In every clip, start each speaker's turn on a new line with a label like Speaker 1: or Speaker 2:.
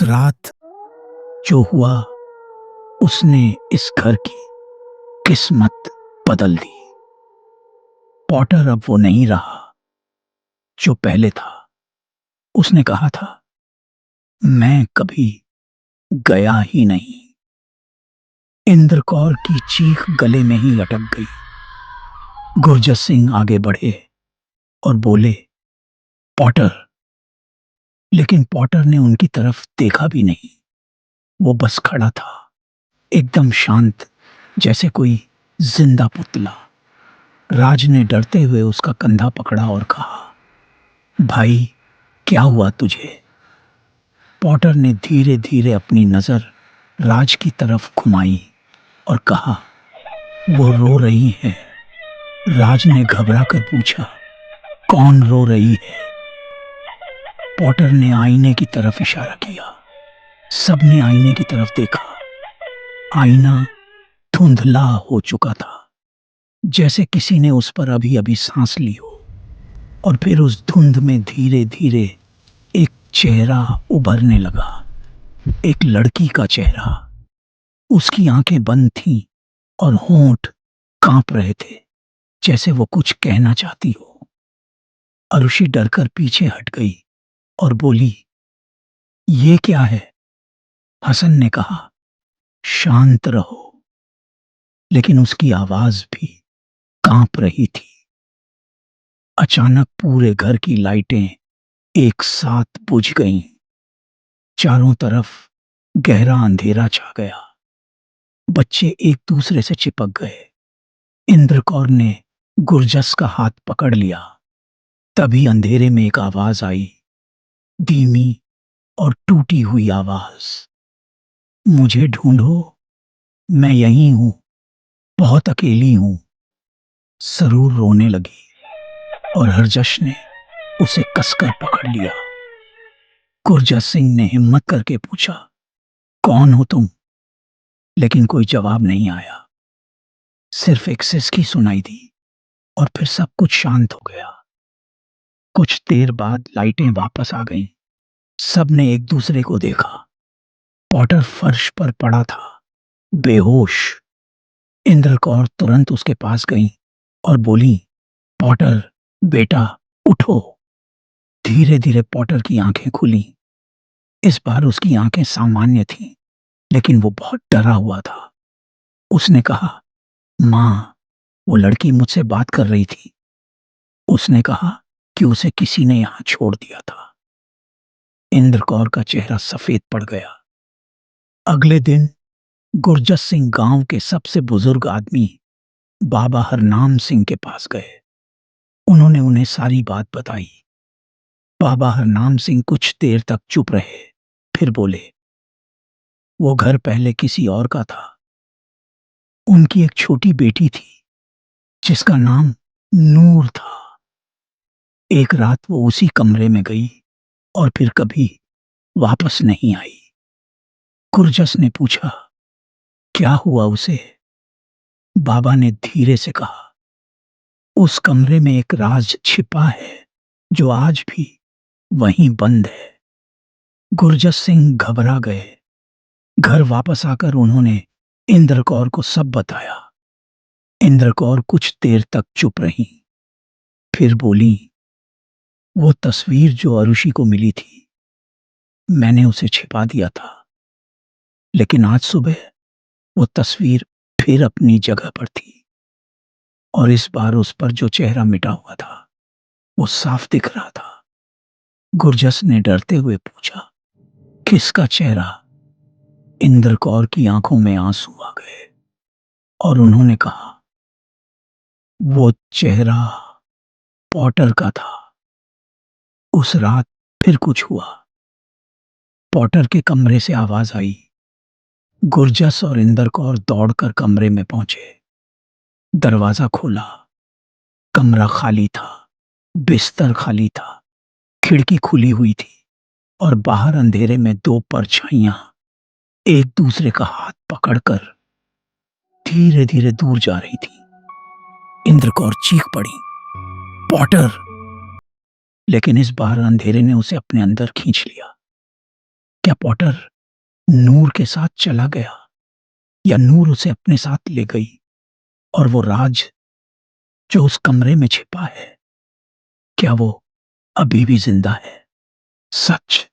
Speaker 1: उस रात जो हुआ उसने इस घर की किस्मत बदल दी। पॉटर अब वो नहीं रहा जो पहले था। उसने कहा था, मैं कभी गया ही नहीं। इंद्रकौर की चीख गले में ही अटक गई। गुरजस सिंह आगे बढ़े और बोले, पॉटर। लेकिन पॉटर ने उनकी तरफ देखा भी नहीं। वो बस खड़ा था, एकदम शांत, जैसे कोई जिंदा पुतला। राज ने डरते हुए उसका कंधा पकड़ा और कहा, भाई, क्या हुआ तुझे? पॉटर ने धीरे धीरे अपनी नजर राज की तरफ घुमाई और कहा, वो रो रही है। राज ने घबरा कर पूछा, कौन रो रही है? पॉटर ने आईने की तरफ इशारा किया। सबने आईने की तरफ देखा। आईना धुंधला हो चुका था, जैसे किसी ने उस पर अभी अभी सांस ली हो। और फिर उस धुंध में धीरे धीरे एक चेहरा उभरने लगा। एक लड़की का चेहरा। उसकी आंखें बंद थीं और होंठ कांप रहे थे, जैसे वो कुछ कहना चाहती हो। अरुषि डरकर पीछे हट गई और बोली, ये क्या है? हसन ने कहा, शांत रहो। लेकिन उसकी आवाज भी कांप रही थी। अचानक पूरे घर की लाइटें एक साथ बुझ गईं। चारों तरफ गहरा अंधेरा छा गया। बच्चे एक दूसरे से चिपक गए। इंद्रकौर ने गुरजस का हाथ पकड़ लिया। तभी अंधेरे में एक आवाज आई, धीमी और टूटी हुई आवाज, मुझे ढूंढो, मैं यहीं हूं, बहुत अकेली हूं। सरूर रोने लगी और हरजश ने उसे कसकर पकड़ लिया। गुरजस सिंह ने हिम्मत करके पूछा, कौन हो तुम? लेकिन कोई जवाब नहीं आया। सिर्फ एक सिसकी सुनाई दी और फिर सब कुछ शांत हो गया। कुछ देर बाद लाइटें वापस आ गईं। सबने एक दूसरे को देखा। पॉटर फर्श पर पड़ा था, बेहोश। इंद्रकौर तुरंत उसके पास गई और बोली, पॉटर बेटा, उठो। धीरे धीरे पॉटर की आंखें खुली। इस बार उसकी आंखें सामान्य थीं, लेकिन वो बहुत डरा हुआ था। उसने कहा, मां, वो लड़की मुझसे बात कर रही थी। उसने कहा कि उसे किसी ने यहां छोड़ दिया था। इंद्रकौर का चेहरा सफेद पड़ गया। अगले दिन गुरजस सिंह गांव के सबसे बुजुर्ग आदमी बाबा हरनाम सिंह के पास गए। उन्होंने उन्हें सारी बात बताई। बाबा हरनाम सिंह कुछ देर तक चुप रहे, फिर बोले, वो घर पहले किसी और का था। उनकी एक छोटी बेटी थी, जिसका नाम नूर था। एक रात वो उसी कमरे में गई और फिर कभी वापस नहीं आई। गुरजस ने पूछा, क्या हुआ उसे? बाबा ने धीरे से कहा, उस कमरे में एक राज छिपा है, जो आज भी वहीं बंद है। गुरजस सिंह घबरा गए। घर वापस आकर उन्होंने इंद्रकौर को सब बताया। इंद्रकौर कुछ देर तक चुप रही, फिर बोली, वो तस्वीर जो अरुषि को मिली थी, मैंने उसे छिपा दिया था। लेकिन आज सुबह वो तस्वीर फिर अपनी जगह पर थी, और इस बार उस पर जो चेहरा मिटा हुआ था वो साफ दिख रहा था। गुरजस ने डरते हुए पूछा, किसका चेहरा? इंद्रकौर की आंखों में आंसू आ गए और उन्होंने कहा, वो चेहरा पॉटर का था। उस रात फिर कुछ हुआ। पॉटर के कमरे से आवाज आई। गुरजस और इंद्रकौर दौड़कर कमरे में पहुंचे। दरवाजा खोला। कमरा खाली था, बिस्तर खाली था, खिड़की खुली हुई थी और बाहर अंधेरे में दो परछाइयां एक दूसरे का हाथ पकड़कर धीरे धीरे दूर जा रही थी। इंद्रकौर चीख पड़ी, पॉटर! लेकिन इस बार अंधेरे ने उसे अपने अंदर खींच लिया। क्या पॉटर नूर के साथ चला गया या नूर उसे अपने साथ ले गई? और वो राज जो उस कमरे में छिपा है, क्या वो अभी भी जिंदा है? सच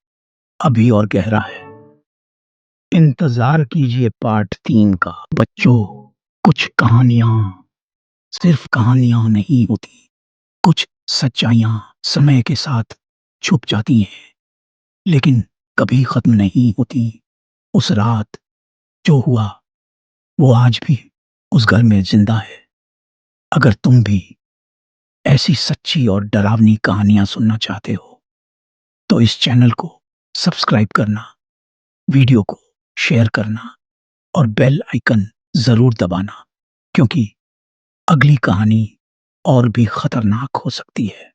Speaker 1: अभी और गहरा है। इंतजार कीजिए पार्ट 3 का। बच्चों, कुछ कहानियां सिर्फ कहानियां नहीं होती। कुछ सच्चाइयां समय के साथ छुप जाती हैं, लेकिन कभी खत्म नहीं होती। उस रात जो हुआ, वो आज भी उस घर में जिंदा है। अगर तुम भी ऐसी सच्ची और डरावनी कहानियां सुनना चाहते हो, तो इस चैनल को सब्सक्राइब करना, वीडियो को शेयर करना और बेल आइकन जरूर दबाना, क्योंकि अगली कहानी और भी खतरनाक हो सकती है।